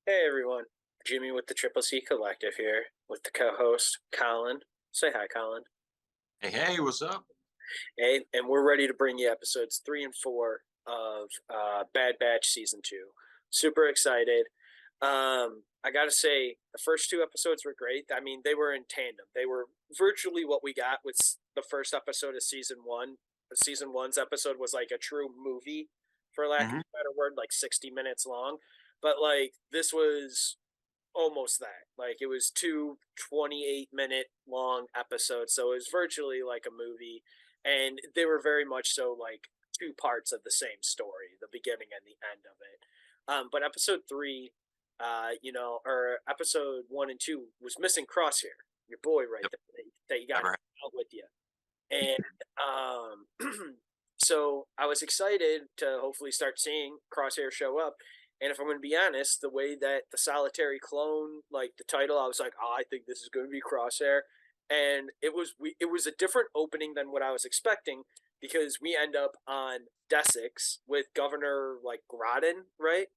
Hey everyone, Jimmy with the Triple C Collective here with the co-host Colin. Say hi, Colin. Hey, hey, what's up? Hey, and we're ready to bring you episodes 3 and 4 of Bad Batch season 2. Super excited. I gotta say, the first two episodes were great. I mean, they were in tandem. They were virtually what we got with the first episode of season one. Season one's episode was like a true movie, for lack of Hmm. a better word, like 60 minutes long. But like this was almost that. Like it was two 28-minute long episodes, so it was virtually like a movie, and they were very much so like two parts of the same story, the beginning and the end of it. But episode three, or episode 1 and 2 was missing Crosshair, your boy right Yep, there that you got never. out with you, and so I was excited to hopefully start seeing Crosshair show up. And if I'm going to be honest, the way that the solitary clone, like the title, I was like, oh, I think this is going to be Crosshair, and it was a different opening than what I was expecting because we end up on Desix with Governor like Groden, right?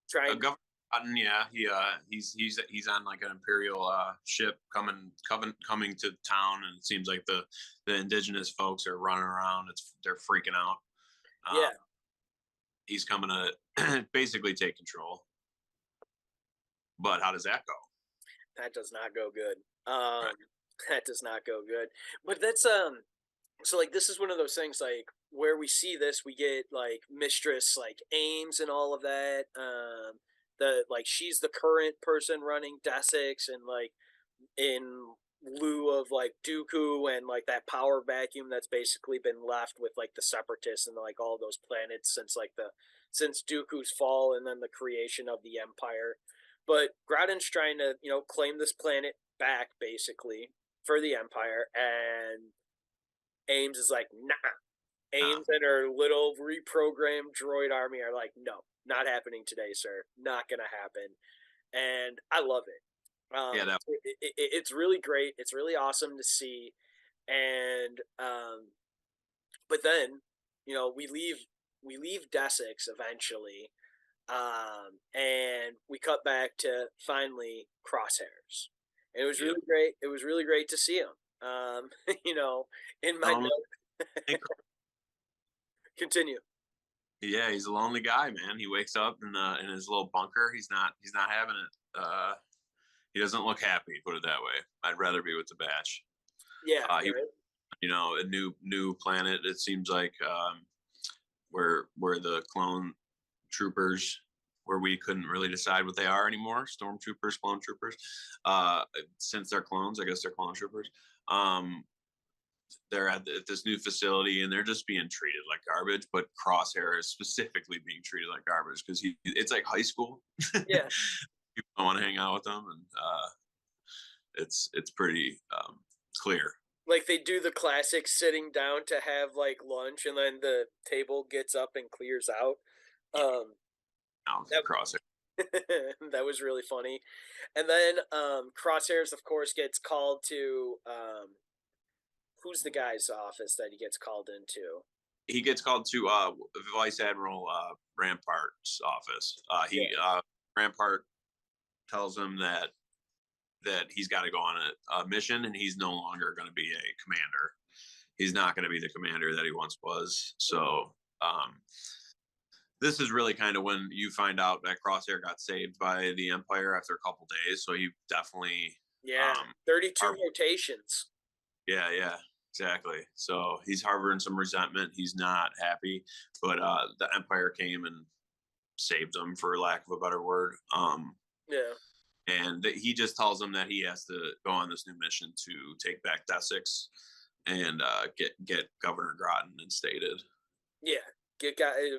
Trying, Governor Cotton, yeah, he's on like an imperial ship coming to town, and it seems like the indigenous folks are running around. They're freaking out. yeah, Um, he's coming to basically take control. But how does that go? that does not go good. Right. That does not go good. But that's so like this is one of those things like where we see this we get like mistress like Ames and all of that the like she's the current person running Desix and like in lieu of like Dooku and like that power vacuum that's basically been left with like the separatists and like all those planets since Dooku's fall and then the creation of the Empire. But Groudon's trying to claim this planet back basically for the Empire, and Ames is like, nah. Uh, Ames and her little reprogrammed droid army are like, no, not happening today, sir. Not gonna happen. And I love it. yeah, that It's really great. It's really awesome to see. And but then, we leave Desix eventually, and we cut back to finally Crosshairs. And it was yeah. really great. It was really great to see him. You know, in my Lonely, note, continue. yeah, he's a lonely guy, man. He wakes up in his little bunker. He's not having it. He doesn't look happy. Put it that way. I'd rather be with the batch. Yeah, He right. a new planet. It seems like where the clone troopers, where we couldn't really decide what they are anymore. Stormtroopers, clone troopers. Since they're clones, I guess they're clone troopers. Um, they're at this new facility and they're just being treated like garbage. But Crosshair is specifically being treated like garbage because it's like high school. Yeah, People don't want to hang out with them, and it's pretty clear. like they do the classic sitting down to have like lunch, and then the table gets up and clears out. Um, Now that Crosshair. that was really funny. And then Crosshairs, of course, gets called to who's the guy's office that he gets called into? He gets called to Vice Admiral Rampart's office. He Yeah, Rampart tells him that he's got to go on a mission, and he's no longer going to be a commander. He's not going to be the commander that he once was. So this is really kind of when you find out that Crosshair got saved by the Empire after a couple days. So he definitely, yeah. um, 32 har- rotations. yeah, exactly. So he's harboring some resentment. He's not happy, but the Empire came and saved him, for lack of a better word. Yeah, And he just tells him that he has to go on this new mission to take back Desix and get Governor Groton instated. yeah.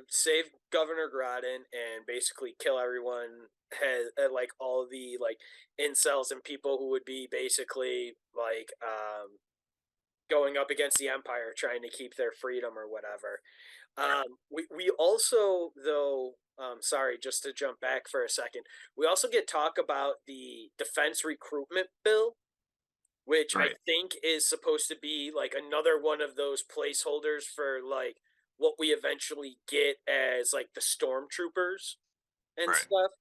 Save Governor Groton and basically kill everyone. Has like all the like incels and people who would be basically like going up against the Empire, trying to keep their freedom or whatever. We also though. Sorry, just to jump back for a second. We also get talk about the defense recruitment bill, which I Right, think is supposed to be like another one of those placeholders for like what we eventually get as like the stormtroopers and right. stuff.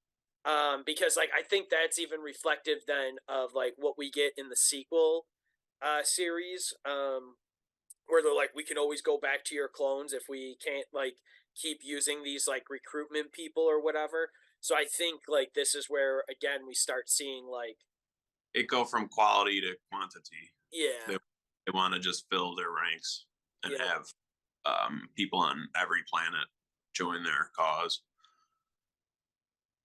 Because like I think that's even reflective then of like what we get in the sequel series, where they're like, we can always go back to your clones if we can't like keep using these like recruitment people or whatever. So I think like this is where again we start seeing like, It go from quality to quantity. yeah, They want to just fill their ranks and yeah, have people on every planet join their cause.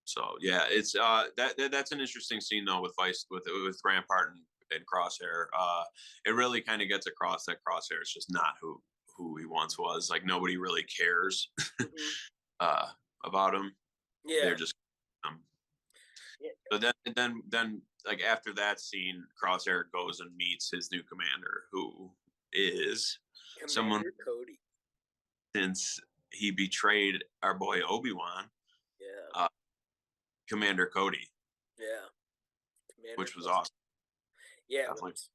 So yeah, it's that's an interesting scene though with Vice with Rampart and Crosshair. It really kind of gets across that Crosshair is just not who he once was. Like nobody really cares hmm, uh, about him. They're yeah, just um, yeah. so then like after that scene, Crosshair goes and meets his new commander, who is someone Commander Cody. since he betrayed our boy Obi-Wan, Yeah, uh, Commander Cody, yeah, Commander which was Cody. awesome. Yeah, it Definitely. was.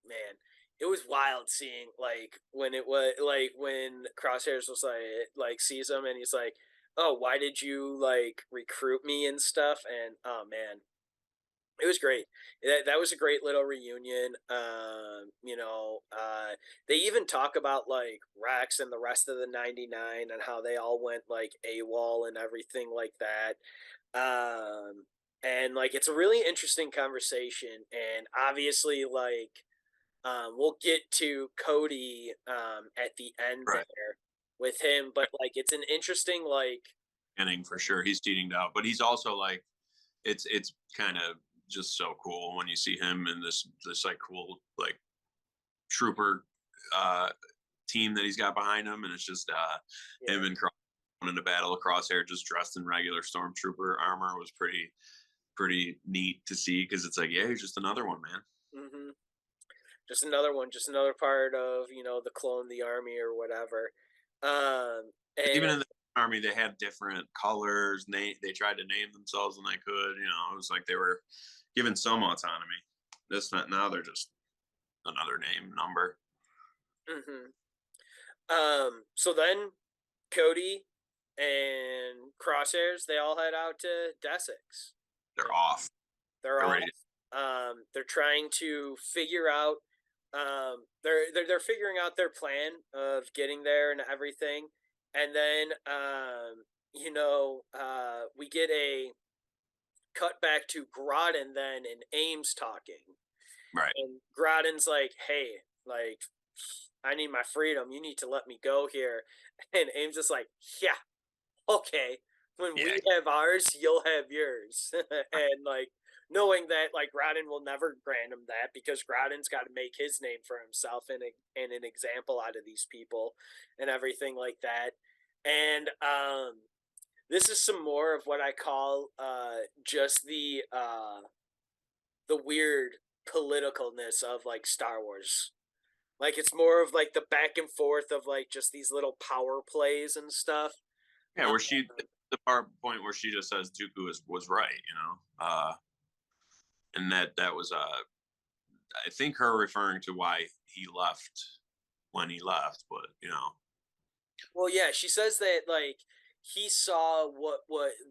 Man, it was wild seeing like when it was like when Crosshairs was like sees him and he's like, "Oh, why did you like recruit me and stuff?" And oh man, it was great. That was a great little reunion. They even talk about like Rex and the rest of the 99 and how they all went like AWOL and everything like that. Um, and like it's a really interesting conversation. And obviously, like we'll get to Cody at the end Right. there with him, but like it's an interesting like Inning for sure. He's cheating out, but he's also like it's kind of just so cool when you see him in this like cool like trooper uh team that he's got behind him, and it's just yeah. him and Cross in a battle. Crosshair just dressed in regular stormtrooper armor was pretty neat to see because it's like, yeah, he's just another one, man. Hmm. Just another one, just another part of the clone the army or whatever. And Even in the army, they had different colors. They tried to name themselves when they could. It was like they were given some autonomy. This not now they're just another name number. mhm. So then Cody and Crosshairs they all head out to Desix. They're off. They're They're all ready. they're trying to figure out they're figuring out their plan of getting there and everything. And then we get a cut back to Groton then and Ames talking. Right. And Groton's like, "Hey, like I need my freedom. You need to let me go here." And Ames is like, "Yeah, okay, when Yeah. we have ours, you'll have yours." And like knowing that like Groudon will never grant him that because Groudon's got to make his name for himself and an example out of these people and everything like that. And this is some more of what I call just the weird politicalness of like Star Wars. Like it's more of like the back and forth of like just these little power plays and stuff. Yeah. Uh, Where she the part point where she just says Dooku was right. And that was I think her referring to why he left when he left, but Well, yeah, she says that like he saw what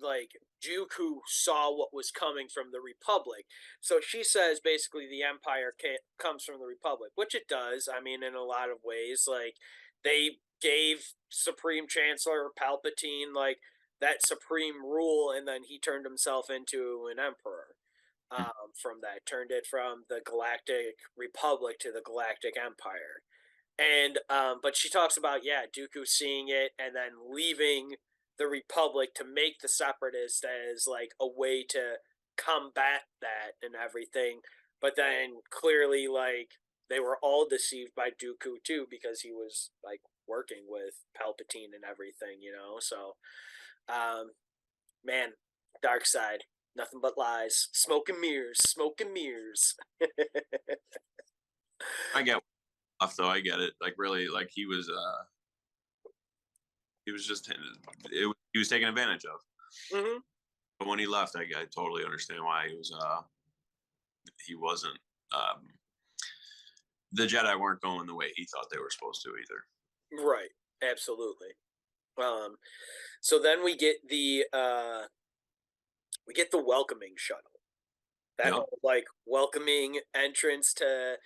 like Dooku saw what was coming from the Republic. So she says basically the Empire comes from the Republic, which it does. I mean, in a lot of ways, like they gave Supreme Chancellor Palpatine like that supreme rule, and then he turned himself into an emperor. From that, turned it from the Galactic Republic to the Galactic Empire. And but she talks about Dooku seeing it and then leaving the Republic to make the Separatist as like a way to combat that and everything. But then clearly like they were all deceived by Dooku too because he was like working with Palpatine and everything. So um man, dark side. Nothing but lies. Smoke and mirrors. Smoke and mirrors. I get off though. I get it. Like really, like he was just he was taken advantage of. Hmm. But when he left, I totally understand why he wasn't. The Jedi weren't going the way he thought they were supposed to either. Right. Absolutely. Um, so then we get the welcoming shuttle. That Yep. whole like welcoming entrance to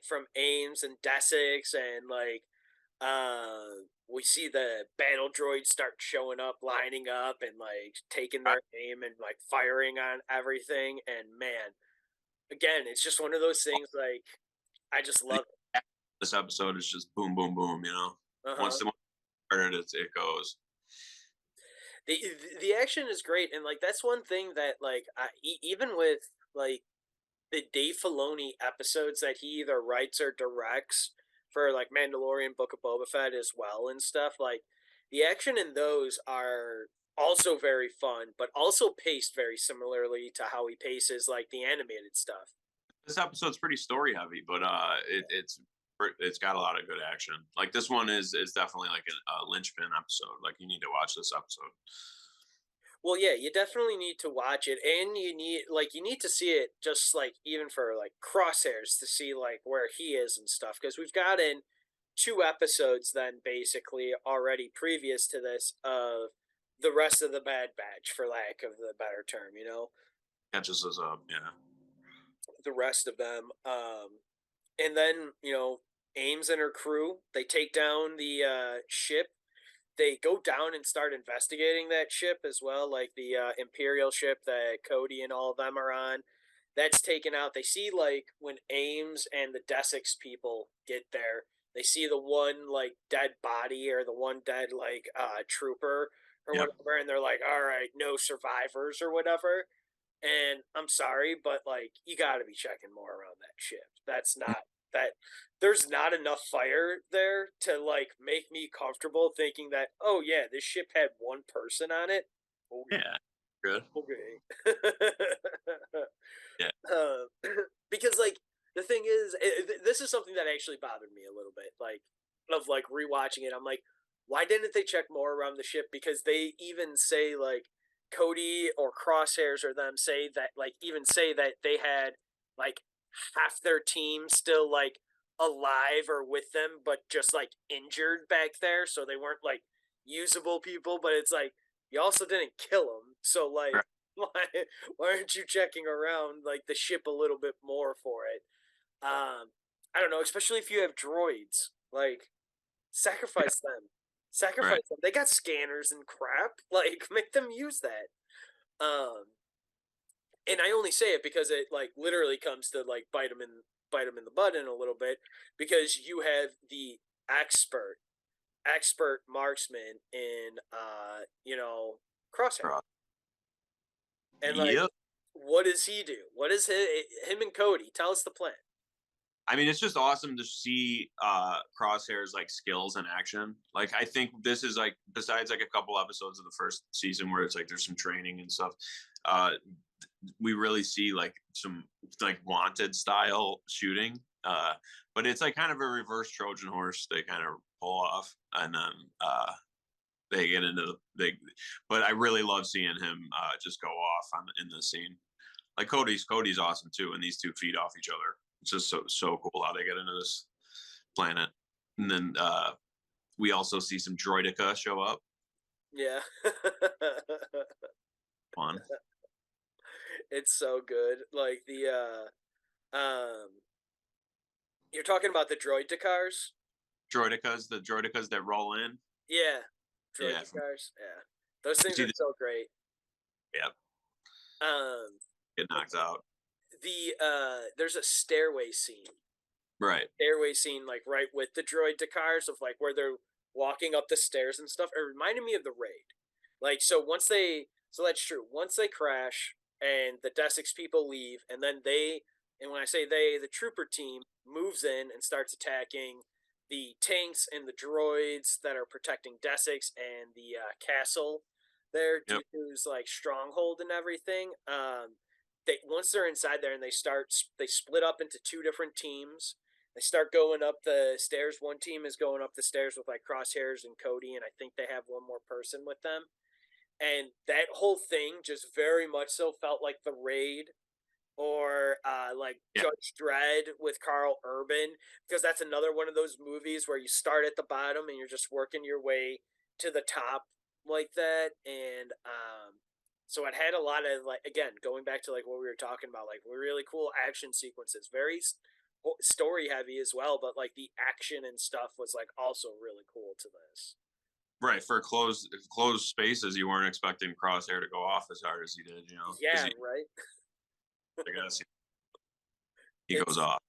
from Ames and Desix, and like we see the battle droids start showing up, lining up, and like taking I their aim and like firing on everything. And man, again, it's just one of those things. Like I just think love it. this episode is just boom, boom, boom. Uh Once huh. the started, it goes. The action is great, and like that's one thing that like even with like the Dave Filoni episodes that he either writes or directs for like Mandalorian, Book of Boba Fett as well and stuff, like the action in those are also very fun, but also paced very similarly to how he paces like the animated stuff. This episode's pretty story heavy, but it's got a lot of good action. Like this one is definitely like a linchpin episode. Like you need to watch this episode. Well, yeah, you definitely need to watch it, and you need to see it just like even for like crosshairs to see like where he is and stuff because we've gotten two episodes then basically already previous to this of the rest of the Bad Batch, for lack of the better term, Catches us up, yeah. the rest of them. And then Ames and her crew they take down the ship. They go down and start investigating that ship as well, like the Imperial ship that Cody and all of them are on. That's taken out. They see like when Ames and the Desix people get there, they see the one like dead body or the one dead like trooper or Yep. whatever, and they're like, "All right, no survivors or whatever." And I'm sorry, but like you got to be checking more around that ship. That's not that there's not enough fire there to like make me comfortable thinking that oh yeah, this ship had one person on it. Okay, Yeah. Good. okay. Yeah. uh, because like the thing is, this is something that actually bothered me a little bit. Like of like rewatching it, I'm like, why didn't they check more around the ship? Because they even say like Cody or Crosshairs or them say that like even say that they had like half their team still like alive or with them, but just like injured back there, so they weren't like usable people. But it's like you also didn't kill them, so like Right. why why aren't you checking around like the ship a little bit more for it? I don't know, especially if you have droids, like Yeah. sacrifice them, Right. sacrifice them. They got scanners and crap. Like make them use that. Um, and I only say it because it like literally comes to like bite them in the butt in a little bit because you have the expert marksman in Crosshair. Right. And like Yep. what does he do? What is him and Cody? Tell us the plan. I mean, it's just awesome to see Crosshair's like skills in action. Like, I think this is like besides like a couple episodes of the first season where it's like there's some training and stuff. Uh, we really see like some like wanted style shooting. But it's like kind of a reverse Trojan horse they kind of pull off, and then they get into the big. But I really love seeing him just go off on in the scene. Like Cody's awesome too, and these two feed off each other. It's just so cool how they get into this planet. And then we also see some Droidica show up. Yeah. Fun. It's so good. Like you're talking about the droid cars? The Droidicas that roll in. Yeah. Droid Yeah, cars. Yeah. Those you things see are the so great. yeah Um get knocked out. there's a Right. stairway scene like right with the droid cars of like where they're walking up the stairs and stuff. It reminded me of the raid. Like so that's true. Once they crash and the Desix people leave, and then and when I say they, the trooper team moves in and starts attacking the tanks and the droids that are protecting Desix and the castle there, Yep. Dooku's like stronghold and everything. They once they're inside there and they split up into two different teams. They start going up the stairs. One team is going up the stairs with like Crosshairs and Cody, and I think they have one more person with them. And that whole thing just very much so felt like the raid or like Yeah. Judge Dredd with Carl Urban, because that's another one of those movies where you start at the bottom and you're just working your way to the top like that, and so it had a lot of like again going back to like what we were talking about, like really cool action sequences, very story heavy as well, but like the action and stuff was like also really cool to this. Right, for closed spaces, you weren't expecting Crosshair to go off as hard as he did, because Yeah, right. I guess he goes It's off.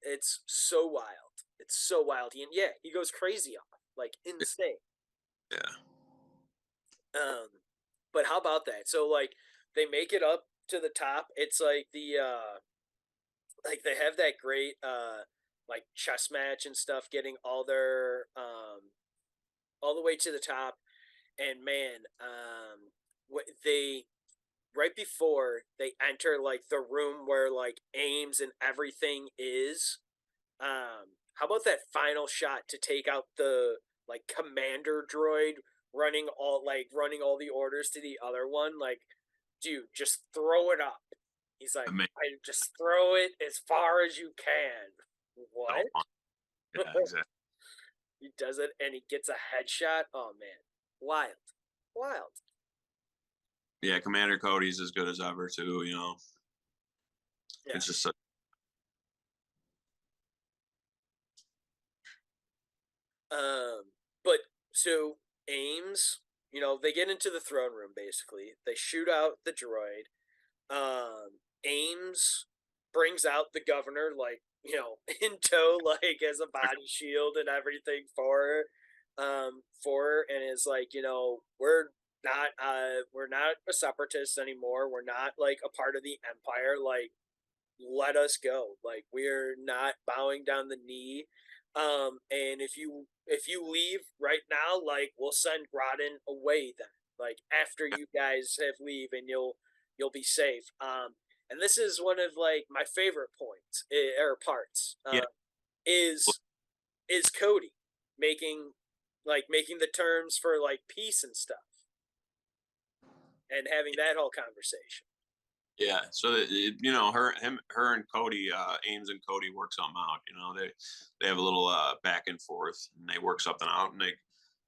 it's so wild. It's so wild. Yeah, he goes crazy off, like insane. Yeah, Um, but how about that? So like they make it up to the top. It's like like they have that great like chess match and stuff, getting all the way to the top. And man, what they right before they enter like the room where like Ames and everything is, how about that final shot to take out the like commander droid running all the orders to the other one? Like, dude, just throw it up. He's like, amazing. I just throw it as far as you can. So What? fun. Yeah, exactly. He does it and he gets a headshot. Oh man, wild, wild. Yeah, Commander Cody's as good as ever too. Yeah. It's just so, Um, but so Ames, they get into the throne room basically. They shoot out the droid. Ames brings out the governor, like, in tow, like as a body shield and everything for her, and is like, we're not a separatist anymore. We're not like a part of the empire. Like, let us go. Like, we're not bowing down the knee. And if you leave right now, like we'll send Groden away then. Like after you guys have leave, and you'll be safe. And this is one of like my favorite points or parts. yeah. Is is Cody making the terms for like peace and stuff, and having that whole conversation. Yeah, so her and Cody, Ames and Cody work something out. They have a little back and forth, and they work something out, and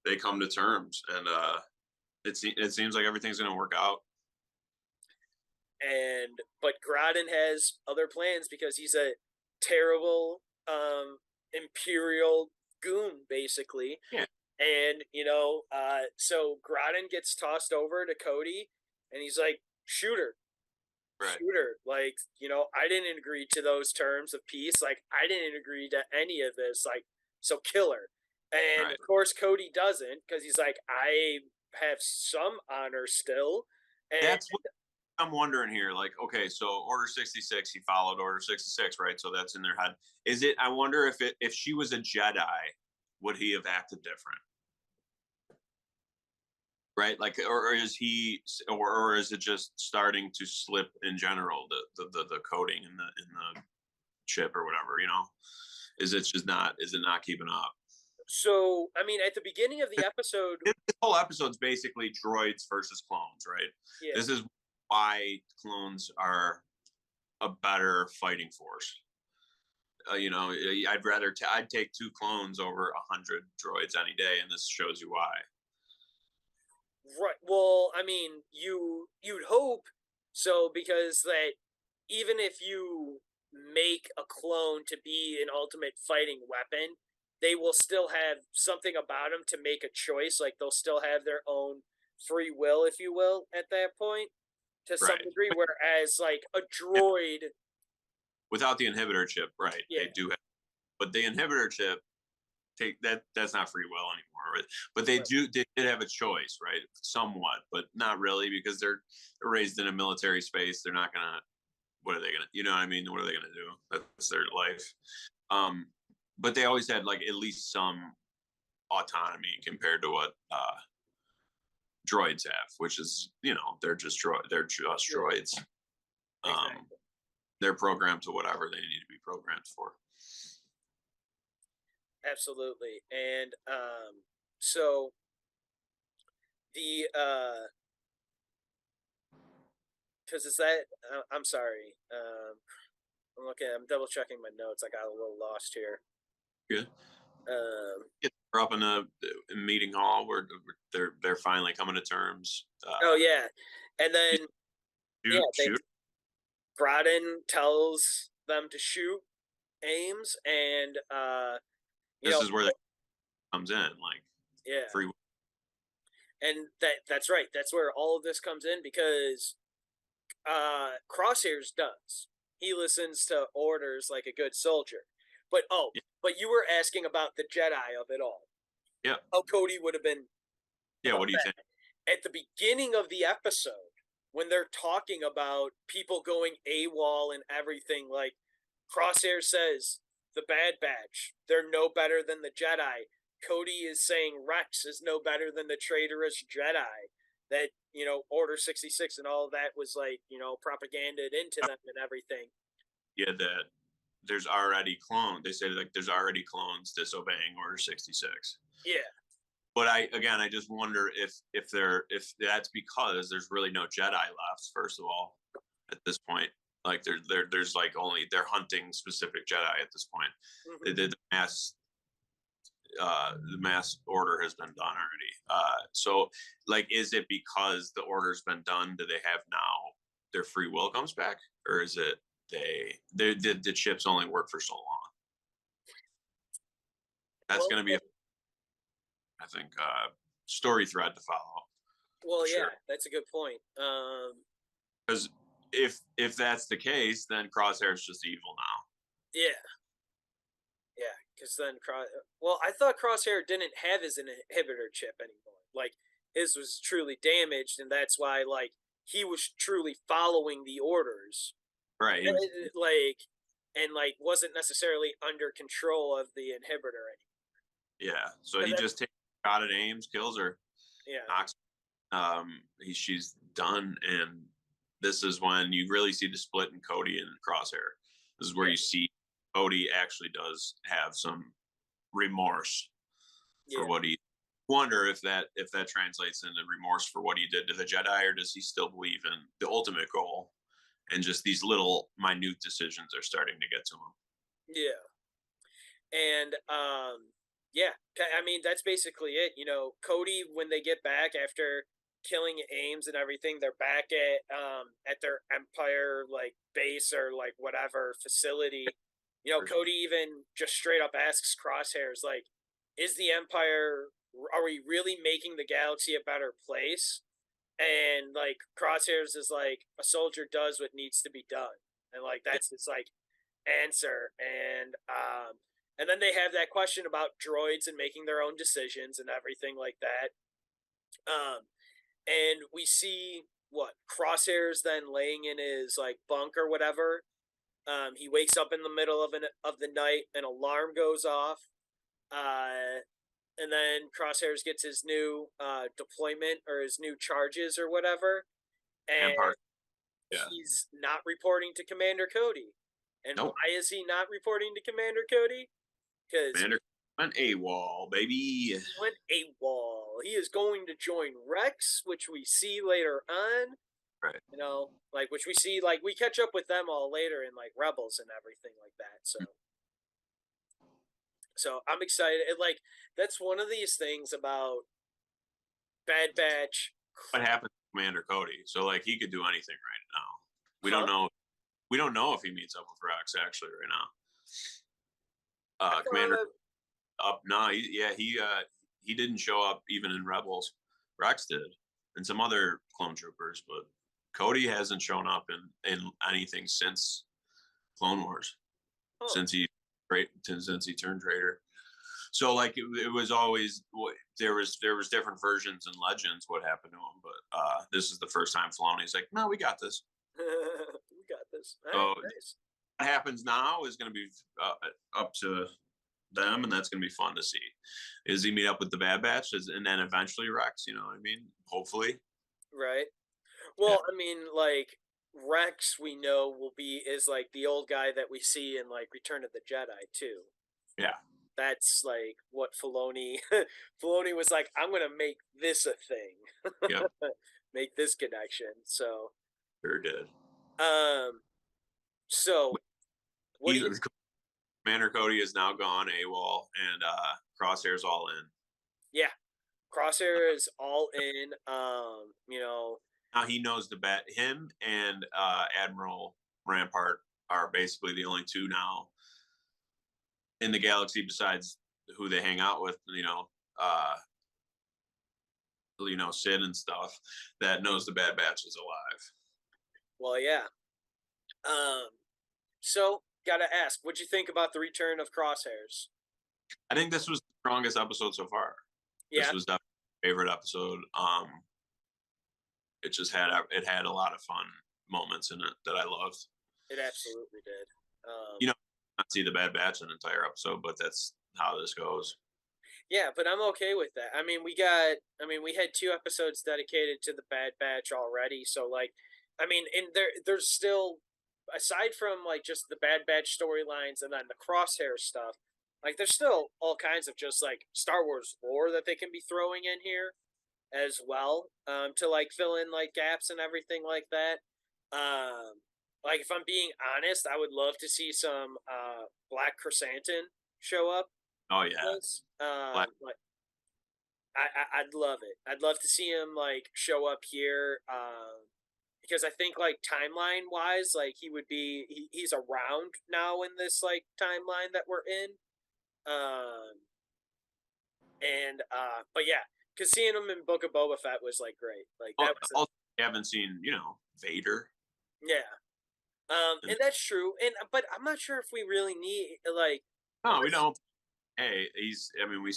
they come to terms, and it seems like everything's going to work out. And but Groden has other plans because he's a terrible imperial goon basically. Yeah, And so Groden gets tossed over to Cody, and he's like, shooter, right, shooter, like, I didn't agree to those terms of peace, like I didn't agree to any of this, like, so kill her. And right. of course Cody doesn't, because he's like, I have some honor still. And That's what I'm wondering here. Like, okay, so Order 66, he followed Order 66, right? So that's in their head. Is it? I wonder if she was a Jedi, would he have acted different? Right, like, or is he, or is it just starting to slip in general, the coding in the chip or whatever, is it not keeping up? so I mean, at the beginning of the episode, This whole episode's basically droids versus clones, right? yeah, This is why clones are a better fighting force. I'd take two clones over 100 droids any day, and this shows you why. right. Well, I mean, you'd hope so, because that even if you make a clone to be an ultimate fighting weapon, they will still have something about them to make a choice. Like they'll still have their own free will, if you will, at that point to some Right. degree. Whereas like a droid, Without the inhibitor chip, right? They yeah, do have, but the inhibitor chip take that's not free will anymore. Right? But they right, did have a choice, right? Somewhat, but not really, because they're raised in a military space. They're not gonna. What are they gonna? You know what I mean? What are they gonna do? That's their life. Um, but they always had like at least some autonomy compared to what droids have, which is they're just yeah, droids. Um, exactly, they're programmed to whatever they need to be programmed for. absolutely. And so the because is that I'm sorry. I'm double checking my notes. I got a little lost here. Good. Um, We're up in the meeting hall where they're finally coming to terms. Oh yeah, and You then yeah, they shoot. Groden tells them to shoot Ames, and you This know, is where that comes in, like yeah, free. and that's right. That's where all of this comes in because Crosshairs does. He listens to orders like a good soldier. But Yeah, but you were asking about the Jedi of it all. yeah, How Cody would have been yeah. about What do you think? that. At the beginning of the episode, when they're talking about people going AWOL and everything, like Crosshair says, the Bad Batch, they're no better than the Jedi. Cody is saying Rex is no better than the traitorous Jedi. That, Order 66 and all of that was like, propagandaed into them and everything. Yeah, that there's already clone. They say like there's already clones disobeying Order 66. Yeah. But I just wonder if that's because there's really no Jedi left. First of all, at this point, like there's like only they're hunting specific Jedi at this point. Mm-hmm. The mass order has been done already. So like, is it because the order's been done? Do they have now their free will comes back, or is it they did the chips only work for so long? That's Well, going to be I think story thread to follow for yeah, sure. that's a good point. Because if that's the case, then Crosshair's just evil now. Yeah, yeah, because then well, I thought Crosshair didn't have his inhibitor chip anymore. Like his was truly damaged, and that's why like he was truly following the orders, Right. He was, like and like wasn't necessarily under control of the inhibitor anymore. yeah. So And he that's just takes a shot at Ames, kills her, yeah, knocks. She's done, and this is when you really see the split in Cody and Crosshair. This is where yeah, you see Cody actually does have some remorse for yeah. what he. Wonder if that translates into remorse for what he did to the Jedi, or does he still believe in the ultimate goal? And just these little minute decisions are starting to get to him. Yeah. And yeah, I mean that's basically it. Cody when they get back after killing Ames and everything, they're back at their Empire like base or like whatever facility. Cody even just straight up asks Crosshairs like, "Is the Empire? Are we really making the galaxy a better place?" And like Crosshairs is like, "A soldier does what needs to be done," and like Yeah, that's his like answer. And then they have that question about droids and making their own decisions and everything like that. Um, and we see what Crosshairs then laying in his like bunk or whatever. He wakes up in the middle of the night, an alarm goes off. And then Crosshairs gets his new deployment or his new charges or whatever, and Rampart. Yeah. he's not reporting to Commander Cody. And Nope. why is he not reporting to Commander Cody? Because Commander went AWOL, baby. he went AWOL. He is going to join Rex, which we see later on. Right. Like which we see, like we catch up with them all later in like Rebels and everything like that. So I'm excited. Like that's one of these things about Bad Batch. What happened to Commander Cody? So like he could do anything right now. We don't Huh? know. We don't know if he meets up with Rex actually right now. I Commander thought, up. No, he didn't show up even in Rebels. Rex did, and some other clone troopers, but Cody hasn't shown up in anything since Clone Wars, huh. since he turned traitor. So like it was always there was different versions and legends what happened to him, but this is the first time Filoni's like, no, we got this. We got this. All right, So nice. what happens now is going to be up to them, and that's going to be fun to see. Is he meet up with the Bad Batch, and then eventually Rex? You know what I mean? Hopefully, Right. yeah, Well, I mean, like Rex, we know will be is like the old guy that we see in like Return of the Jedi too. yeah, That's like what Filoni Filoni was like. I'm gonna make this a thing, yep, make this connection. So, sure did. um, so what do He you? Commander Cody is now gone AWOL, and Crosshair's all in. Yeah, Crosshair is all in. Now he knows the bet. Him and Admiral Rampart are basically the only two now in the galaxy besides who they hang out with. Sid and stuff that knows the Bad Batch is alive. Well, yeah. Um, so gotta ask, what'd you think about the return of Crosshairs? I think this was the strongest episode so far. This Yeah, was definitely my favorite episode. It had a lot of fun moments in it that I loved. it absolutely did. You know, not see the Bad Batch an entire episode, but that's how this goes. Yeah, but I'm okay with that. We had 2 episodes dedicated to the Bad Batch already, so like, and there's still, aside from like just the Bad Batch storylines and then the Crosshair stuff, like there's still all kinds of just like Star Wars lore that they can be throwing in here as well, to like fill in like gaps and everything like that. Like if I'm being honest, I would love to see some Black Chrysanthemum show up. Oh yeah, This, Black, like I'd love it. I'd love to see him like show up here, because I think like timeline wise, like he's around now in this like timeline that we're in. Um, but yeah, because seeing him in Book of Boba Fett was like great. Like that was also, you haven't seen Vader. yeah. And And that's true. And but I'm not sure if we really need like no, we unless don't. Hey, he's. I mean, we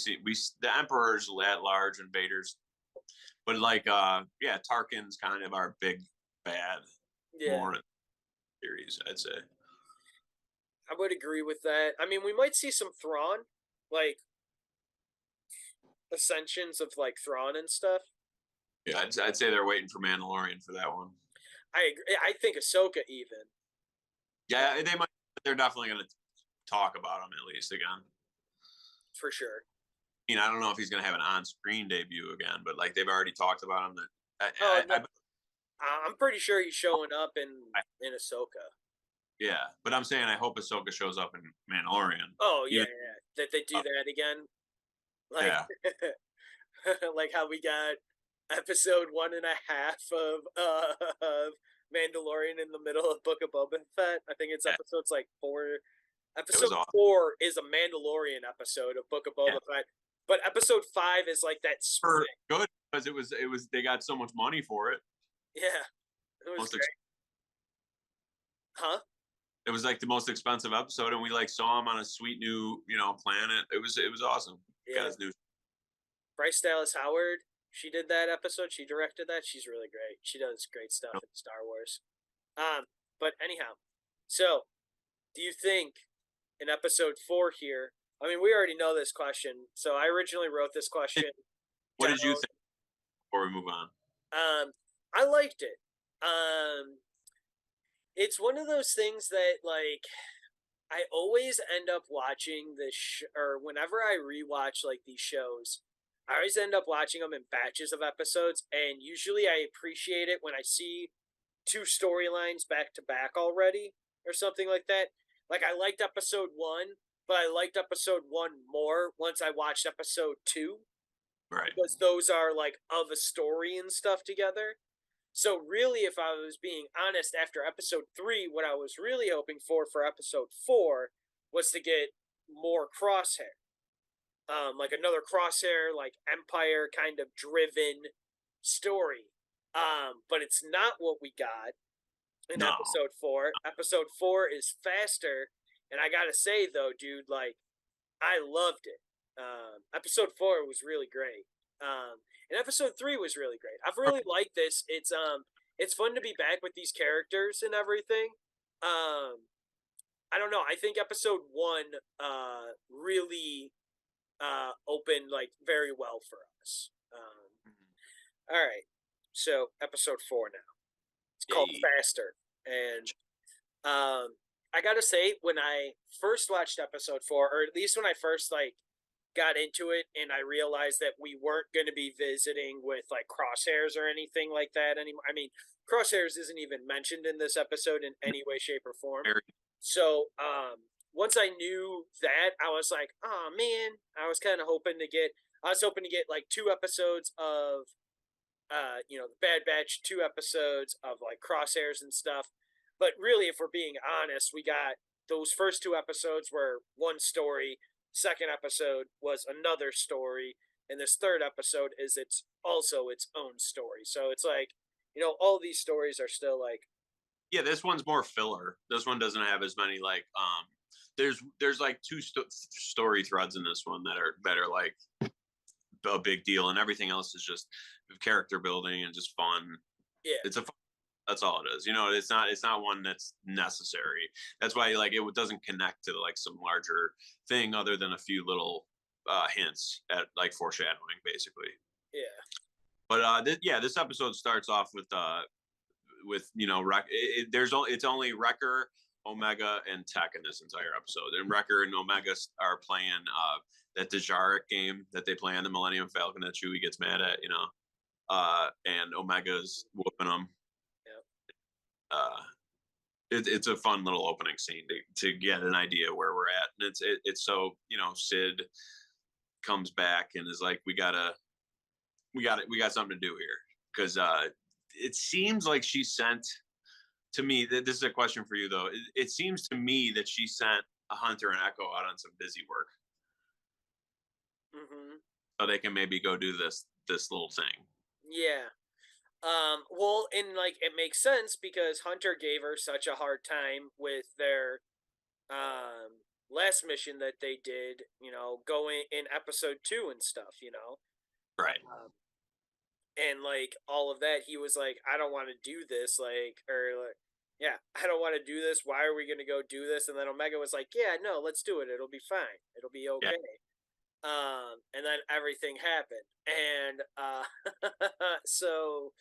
the Emperor's at large and Vader's, but like, yeah, Tarkin's kind of our big bad yeah, more series, I'd say. I would agree with that. I mean, we might see some Thrawn, like ascensions of like Thrawn and stuff. Yeah, I'd say they're waiting for Mandalorian for that one. I agree. I think Ahsoka even. Yeah, they might. They're definitely going to talk about him at least again. For sure. I don't know if he's going to have an on-screen debut again, but like they've already talked about him. Oh, I, no, I'm pretty sure he's showing up I, in Ahsoka. yeah, but I'm saying I hope Ahsoka shows up in Mandalorian. Oh yeah, Even, yeah. That they do that again, like yeah, like how we got episode 1.5 of Mandalorian in the middle of Book of Boba Fett. I think it's yeah, episodes like 4. it was Episode awesome. 4 is a Mandalorian episode of Book of Yeah, Boba Fett, but episode 5 is like that for spring. good because it was they got so much money for it. Yeah, it was Most great. Huh? it was like the most expensive episode, and we like saw him on a sweet new planet. It was awesome. Got Yeah. his new. Bryce Dallas Howard, she did that episode. She directed that. She's really great. She does great stuff in Star Wars. Um, but anyhow, so do you think in episode 4 here? I mean, we already know this question. So I originally wrote this question What down. did you think before we move on? I liked it. Um, it's one of those things that like I always end up watching or whenever I rewatch like these shows, I always end up watching them in batches of episodes, and usually I appreciate it when I see 2 storylines back to back already or something like that. Like I liked episode 1, but I liked episode 1 more once I watched episode 2, Right. because those are like of a story and stuff together. So really, if I was being honest, after episode 3, what I was really hoping for episode 4 was to get more Crosshair, like another Crosshair, like Empire kind of driven story. But it's not what we got in No. episode 4. Episode 4 is faster, and I gotta say though, dude, like I loved it. Episode 4 was really great. And episode 3 was really great. I've really liked this. It's fun to be back with these characters and everything. I don't know. I think episode 1 really opened like very well for us. All right. So episode 4 now. It's called Yay. Faster, and I gotta say, when I first watched episode 4, or at least when I first like got into it, and I realized that we weren't going to be visiting with like Crosshairs or anything like that anymore. I mean, Crosshairs isn't even mentioned in this episode in any way, shape, or form. So once I knew that, I was like, oh man, I was hoping to get like 2 episodes of the Bad Batch, 2 episodes of like crosshairs and stuff. But really, if we're being honest, we got those first 2 episodes were one story, second episode was another story, and this third episode is it's also its own story. So it's like, all these stories are still like, Yeah, this one's more filler. This one doesn't have as many like there's like two story threads in this one that are like a big deal, and everything else is just character building and just fun. yeah, It's a that's all it is. It's not one that's necessary. That's why like it doesn't connect to like some larger thing other than a few little hints at like foreshadowing, basically. yeah, But yeah, this episode starts off with it's only Wrecker, Omega, and Tech in this entire episode. And Wrecker and Omega are playing that Dejarik game that they play on the Millennium Falcon that Chewie gets mad at, and Omega's whooping them. yeah. Uh, it's a fun little opening scene to get an idea where we're at, and it's so Sid comes back and is like, we got something to do here because it seems like she sent to me that this is a question for you though. It seems to me that she sent a Hunter and Echo out on some busy work Hmm. so they can maybe go do this little thing. Yeah. Well, and like it makes sense because Hunter gave her such a hard time with their last mission that they did, going in episode 2 and stuff. Right. And like all of that, he was like, I don't want to do this, yeah, I don't want to do this. Why are we gonna go do this? And then Omega was like, yeah, no, let's do it. It'll be fine. It'll be Yeah. okay. And then everything happened. And so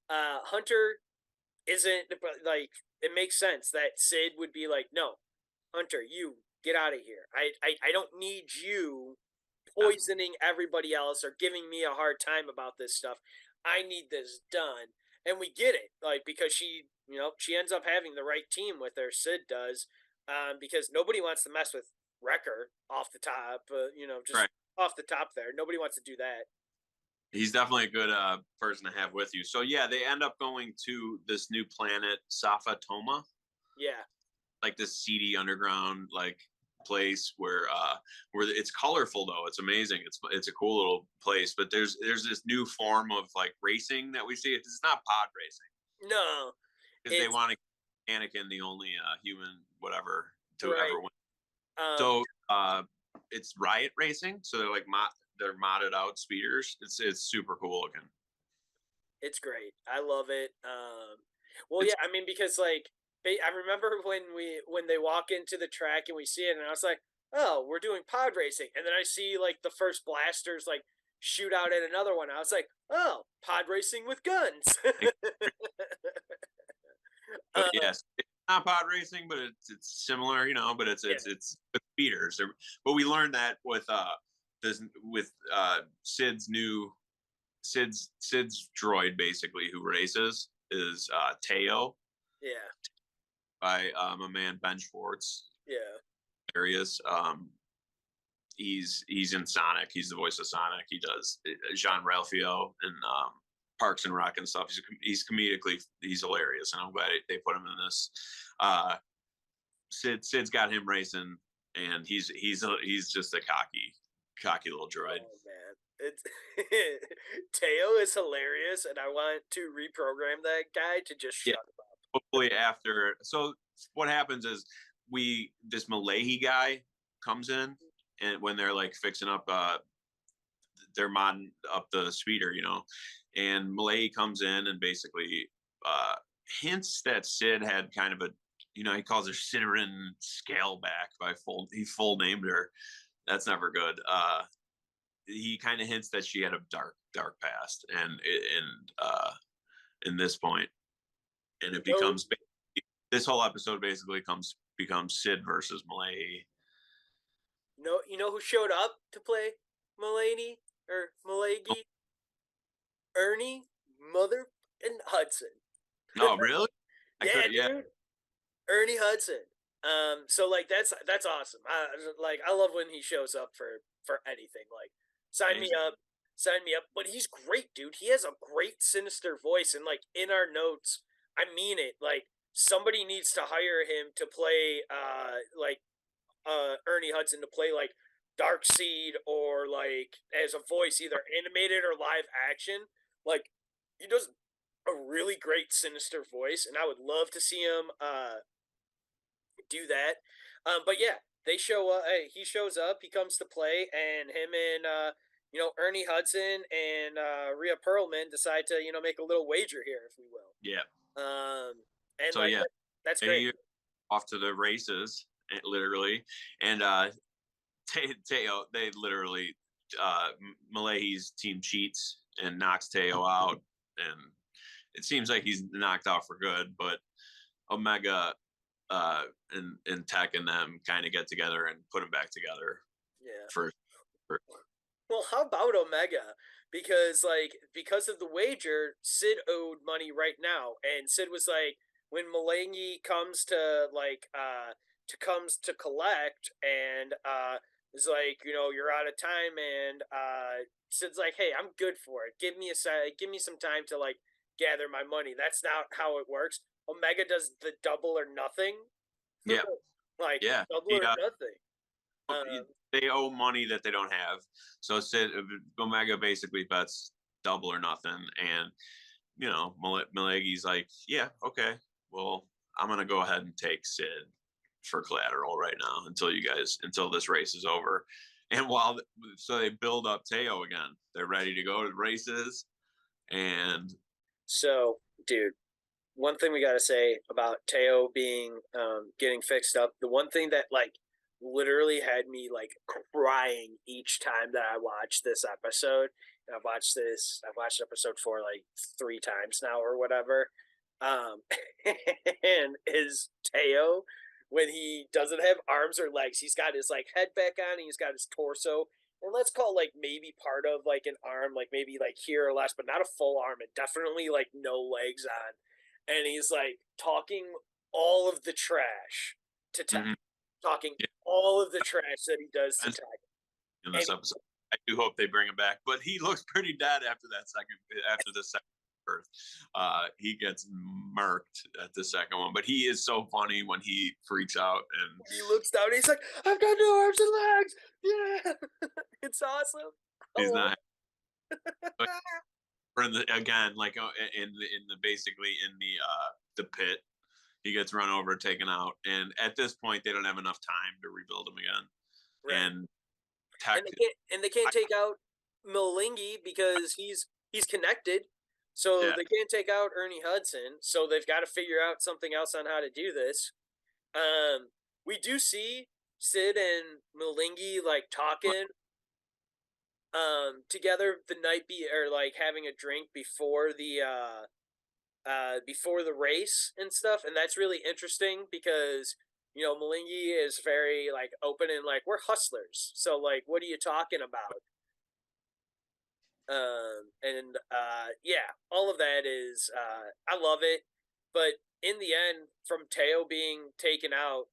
Hunter isn't, but like it makes sense that Sid would be like, no, Hunter, you get out of here. I don't need you Yeah. poisoning everybody else or giving me a hard time about this stuff. I need this done. And we get it, like because she ends up having the right team with her. Sid does, because nobody wants to mess with Wrecker off the top. Just Right. off the top there, nobody wants to do that. He's definitely a good person to have with you. So yeah, they end up going to this new planet, Safa Toma, Yeah, like this seedy underground like place where it's colorful though. It's amazing. It's a cool little place. But there's this new form of like racing that we see. It's not pod racing no, because they it's want to Anakin the only human whatever to right. ever win. Um, So it's riot racing. So they're modded out speeders. It's super cool looking. It's great. I love it. Well, It's yeah, I mean, because like I remember when they walk into the track and we see it, and I was like, oh, we're doing pod racing, and then I see like the first blasters like shoot out at another one. I was like, oh, pod racing with guns. but yes, it's not pod racing, but it's similar, But Yeah, it's with speeders. But we learned that with Sid's droid basically who races is Teo yeah, by my man Ben Schwartz. yeah. Areas. He's in Sonic. He's the voice of Sonic. He does Jean Ralphio and Parks and Rec and stuff. He's hilarious, and I'm glad they put him in this. Sid's got him racing, and he's just a cocky little droid. Oh man, it's Teo is hilarious, and I want to reprogram that guy to just Yeah, shut up. hopefully after. So what happens is this Malahi guy comes in, and when they're like fixing up they're modding up the speeder, and Malay comes in and basically hints that Sid had kind of a, he calls her Sidorin Scaleback he full named her. That's never good. He kind of hints that she had a dark past, and in this point, and it No, becomes this whole episode basically becomes Sid versus Malay. no, you know who showed up to play Mulaney or Malagi? Ernie, Mother, and Hudson. Oh, really? I Yeah, could, yeah. dude. Ernie Hudson. So like that's awesome. I love when he shows up for anything. Like sign me He's up, sign me up. But he's great, dude. He has a great sinister voice, and like in our notes, I mean it. Like somebody needs to hire him to play Ernie Hudson to play like Darkseid or like as a voice, either animated or live action. Like he does a really great sinister voice, and I would love to see him do that. But yeah, they show up. He shows up. He comes to play, and him and Ernie Hudson and Rhea Perlman decide to make a little wager here, if we will. yeah. And So like yeah, that's great. they off to the races, literally, and Teo, they literally Malahi's team cheats and knocks Teo out, and it seems like he's knocked out for good. But Omega and Tech and them kind of get together and put him back together Yeah. for. for Well, how about Omega? Because of the wager, Sid owed money right now, and Sid was like, when Malangi comes to comes to collect, and is like, you're out of time, and Sid's like, hey, I'm good for it. Give me some time to like gather my money. That's not how it works. Omega does the double or nothing, yeah, like yeah. double He, or nothing. they owe money that they don't have. So Sid Omega basically bets double or nothing, and Malagi's like, yeah, okay, well, I'm gonna go ahead and take Sid for collateral right now until this race is over. And so they build up Teo again. They're ready to go to the races, and So, dude, one thing we got to say about Teo being getting fixed up. The one thing that like literally had me like crying each time that I watched this episode. And I've watched episode 4 like 3 times now or whatever. Um, and is Teo when he doesn't have arms or legs, he's got his like head back on, and he's got his torso, and let's call like maybe part of like an arm, like maybe like here or less, but not a full arm, and definitely like no legs on. And he's like talking all of the trash to Tech, mhm, talking yeah, all of the trash that he does to Tech. in And this episode. I do hope they bring him back, but he looks pretty dead after the second birth. He gets murked at the second one, but he is so funny when he freaks out and he looks down and he's like, I've got no arms and legs. Yeah. It's awesome. I he's love not. But again, like in the basically in the pit, he gets run over, taken out, and at this point, they don't have enough time to rebuild him again. right. And Tech, And they can't take out Milingi because he's connected. So yeah, they can't take out Ernie Hudson. So they've got to figure out something else on how to do this. We do see Sid and Milingi like talking together the night or like having a drink before the race and stuff, and that's really interesting because Malingi is very like open and like we're hustlers, so like what are you talking about? And Yeah, all of that is I love it, but in the end, from Teo being taken out,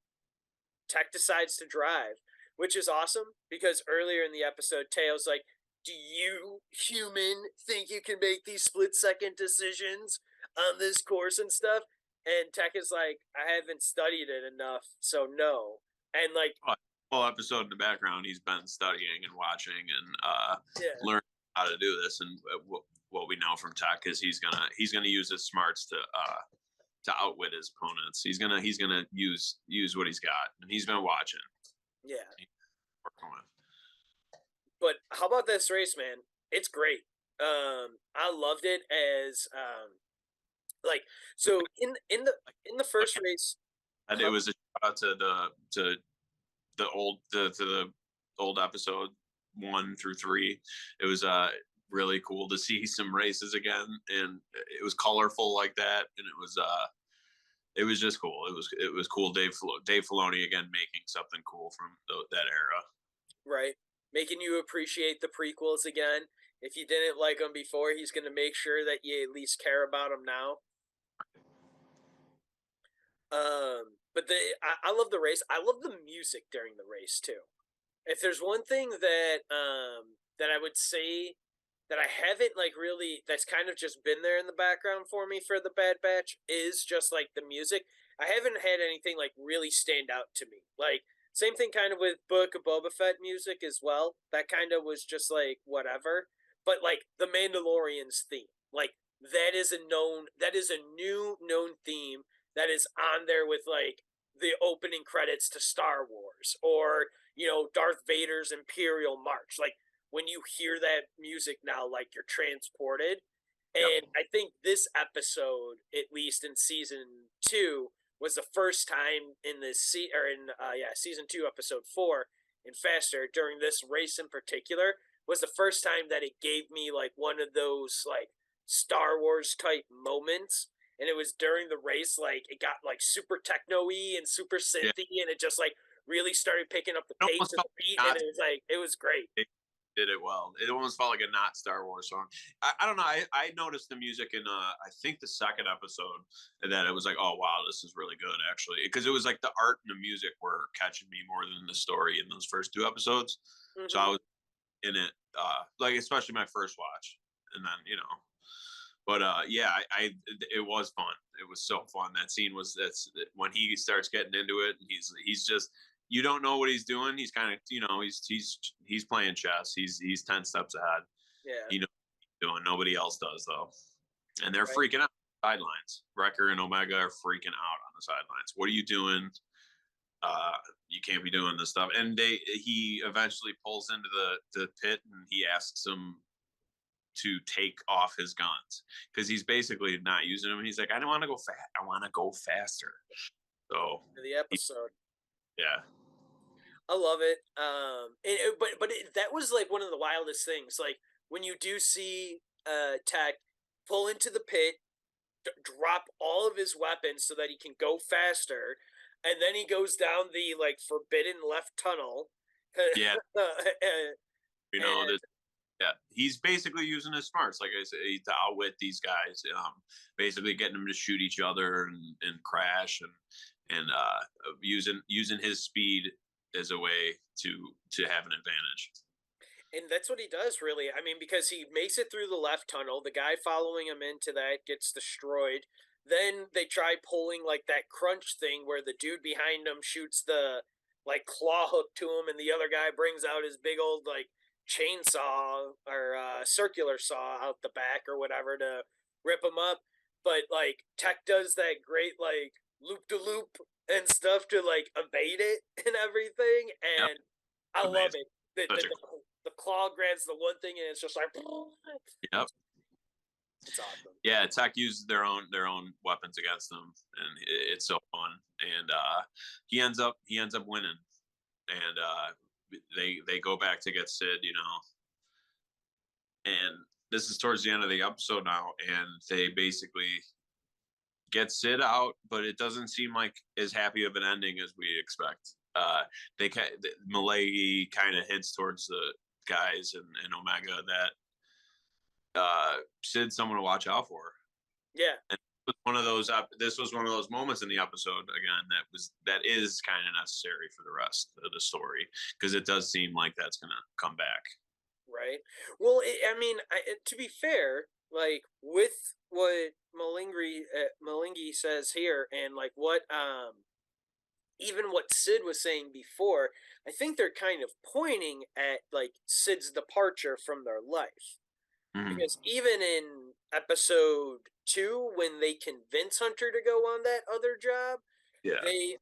Tech decides to drive, which is awesome because earlier in the episode, Teo's like, do you, human, think you can make these split-second decisions on this course and stuff? And Tech is like, I haven't studied it enough, so no. And like, whole episode in the background, he's been studying and watching and yeah, learning how to do this. And what we know from Tech is he's gonna use his smarts to outwit his opponents. He's gonna use what he's got, and he's been watching. yeah. He's working with. But how about this race, man? It's great. I loved it as like so in the first race. And it Huh? was a shout out to the old episode 1 through 3. It was really cool to see some races again, and it was colorful like that, and it was just cool. It was cool. Dave Filoni again making something cool from that era. Right? Making you appreciate the prequels again. If you didn't like them before, he's going to make sure that you at least care about them now. but I love the race. I love the music during the race too. If there's one thing that that I would say that I haven't like really that's kind of just been there in the background for me for the Bad Batch is just like the music. I haven't had anything like really stand out to me. Like same thing kind of with Book of Boba Fett music as well. That kind of was just like whatever. But like the Mandalorian's theme, like that is a new known theme that is on there with like the opening credits to Star Wars or Darth Vader's Imperial March. Like when you hear that music now, like you're transported. Yep. And I think this episode, at least in season 2, was the first time in this or in season 2, episode 4 in Faster during this race in particular was the first time that it gave me like one of those like Star Wars type moments. And it was during the race, like it got like super techno-y and super Yeah. synthy, and it just like really started picking up the It pace almost of felt the beat, and not. it was great. They did it well. It almost felt like a not Star Wars song. I don't know. I noticed the music in I think the second episode, and that it was like, oh wow, this is really good actually, because it was like the art and the music were catching me more than the story in those first two episodes. So I Hmm. was in it, like especially my first watch, and then But yeah, it was fun. It was so fun. That scene was that's when he starts getting into it. He's just you don't know what he's doing. He's kind of he's playing chess. He's 10 steps ahead. Yeah, He knows what he's doing. Nobody else does though, and they're right. freaking out. Sidelines. Wrecker and Omega are freaking out on the sidelines. What are you doing? You can't be doing this stuff. And he eventually pulls into the pit and he asks him to take off his guns because he's basically not using them. He's like, I don't want to go fast. I want to go faster. So, The episode, yeah, I love it. That was like one of the wildest things. Like when you do see Tech pull into the pit, drop all of his weapons so that he can go faster, and then he goes down the like forbidden left tunnel. yeah, And this. Yeah, he's basically using his smarts, like I said, to outwit these guys. Basically getting them to shoot each other and crash and using his speed as a way to have an advantage. that's what he does, really. I mean, because he makes it through the left tunnel. The guy following him into that gets destroyed. Then they try pulling like that crunch thing where the dude behind him shoots the like claw hook to him, and the other guy brings out his big old like chainsaw or circular saw out the back or whatever to rip him up. But like Tech does that great like loop to loop and stuff to like evade it and everything, Yep, and I love amazing. it. The, the, Such a the, the claw grabs the one thing and it's just like Yep. it's awesome. Yeah, Tech uses their own weapons against them, and it's so fun. And he ends up winning, and they go back to get Sid, and this is towards the end of the episode now, and they basically get Sid out, but it doesn't seem like as happy of an ending as we expect. Malay kind of hints towards the guys and Omega that Sid's someone to watch out for. Yeah, And one of those this was one of those moments in the episode again that is kind of necessary for the rest of the story because it does seem like that's going to come back. right. Well, I mean, to be fair, like with what Malingi says here, and like what even what Sid was saying before, I think they're kind of pointing at like Sid's departure from their life. Mhm. Because even in episode 2, when they convince Hunter to go on that other job, Yeah. they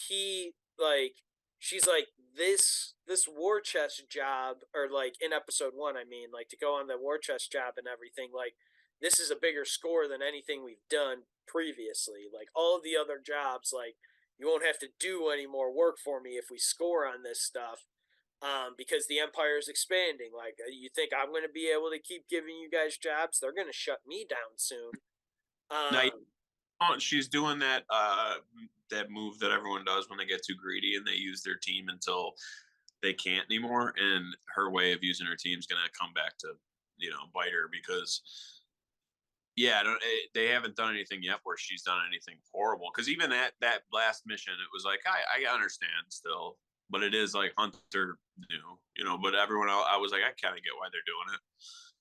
he like she's like this war chest job, or like in episode 1, I mean, like to go on the war chest job and everything, like this is a bigger score than anything we've done previously. Like all of the other jobs, like you won't have to do any more work for me if we score on this stuff, because the empire is expanding. Like, you think I'm going to be able to keep giving you guys jobs? They're going to shut me down soon. Now Um, she's doing that move that everyone does when they get too greedy and they use their team until they can't anymore. And her way of using her team is going to come back to bite her because Yeah, they haven't done anything yet where she's done anything horrible. Because even at that last mission, it was like I understand still, but it is like Hunter knew, But everyone else, I was like, I kind of get why they're doing it,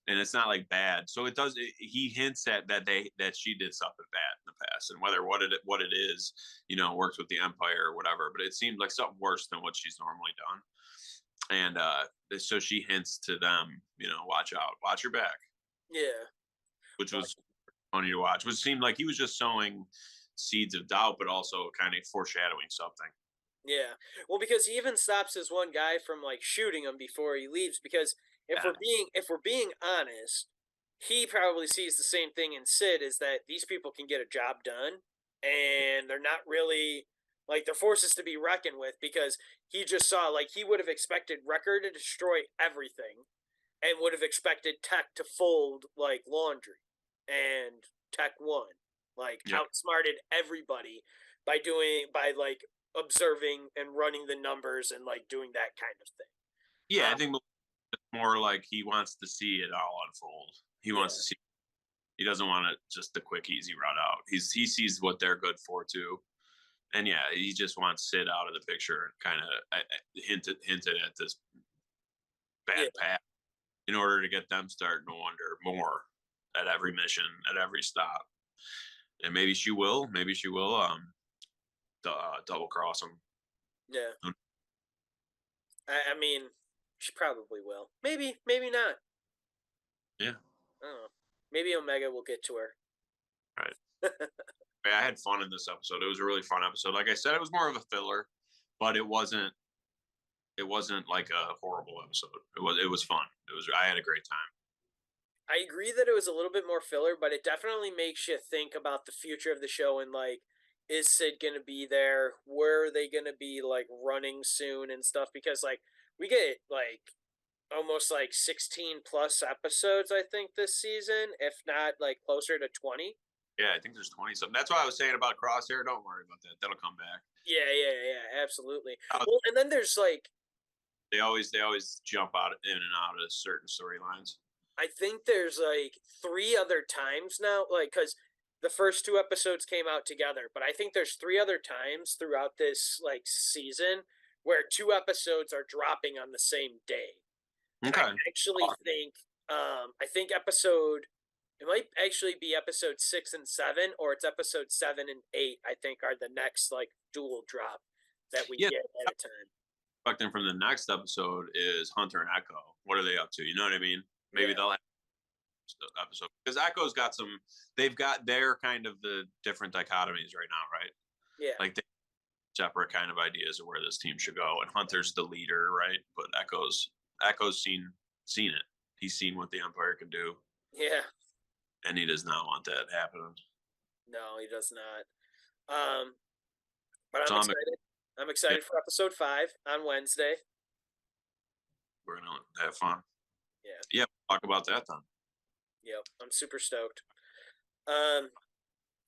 and it's not like bad. So it does. He hints at that she did something bad in the past, and whether what it is, works with the Empire or whatever. But it seemed like something worse than what she's normally done, and so she hints to them, watch out, watch your back, Yeah. which Like, was funny to watch, which seemed like he was just sowing seeds of doubt, but also kind of foreshadowing something. yeah. Well, because he even stops this one guy from like shooting him before he leaves. Because Yeah, if we're being honest, he probably sees the same thing in Sid, is that these people can get a job done, and they're not really like they're forces to be reckoned with. Because he just saw, like, he would have expected Wrecker to destroy everything, and would have expected Tech to fold like laundry, and Tech won, like yeah, outsmarted everybody by like observing and running the numbers and like doing that kind of thing. yeah. I think it's more like he wants to see it all unfold. He Yeah, wants to see. He doesn't want it just the quick, easy route out. He sees what they're good for too, and yeah, he just wants Sid out of the picture and kind of hinted at this yeah, bad path in order to get them starting to wonder more at every mission, at every stop, and maybe she will. Maybe she will. Double cross him. yeah. I mean, she probably will. Maybe, maybe not. Yeah. I don't know. Maybe Omega will get to her. Right. I had fun in this episode. It was a really fun episode. Like I said, it was more of a filler, but it wasn't. It wasn't like a horrible episode. It was fun. I had a great time. I agree that it was a little bit more filler, but it definitely makes you think about the future of the show and like, is Sid gonna be there? Where are they gonna be like running soon and stuff? Because like we get like almost like 16 plus episodes, I think, this season, if not like closer to 20. Yeah, I think there's 20 something. That's why I was saying about Crosshair. Don't worry about that. That'll come back. Yeah, yeah, yeah, absolutely. Uh, Well, and then there's like they always jump out in and out of certain storylines. I think there's like three other times now, like, because the first two episodes came out together, but I think there's three other times throughout this like season where two episodes are dropping on the same day. And I Okay. actually Oh, think, I think it might actually be episode 6 and 7, or it's episode 7 and 8. I think are the next like dual drop that we yeah. get at a time. Expecting from the next episode is Hunter and Echo. What are they up to? You know what I mean? Maybe Yeah, they'll have the episode because Echo's got some. They've got their kind of the different dichotomies right now, right? yeah, Like they separate kind of ideas of where this team should go. And Hunter's the leader, right? But Echo's seen it. He's seen what the Empire can do, yeah. and he does not want that happening. No, he does not. Um, but So I'm excited. I'm yeah, excited for episode 5 on Wednesday. we're gonna have fun. Yeah, Yeah, talk about that then. yep. I'm super stoked. Um,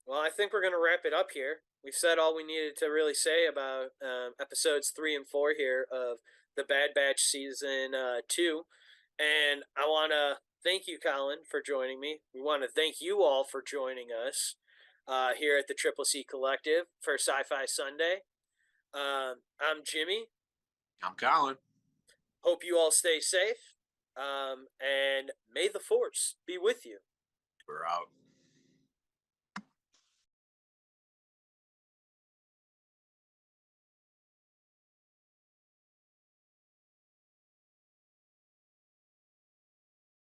well, I think we're gonna wrap it up here. We've said all we needed to really say about episodes 3 and 4 here of the Bad Batch season 2, and I want to thank you, Colin, for joining me. We want to thank you all for joining us here at the Triple C Collective for Sci-Fi Sunday. I'm Jimmy. I'm Collin. Hope you all stay safe. And may the force be with you. We're out.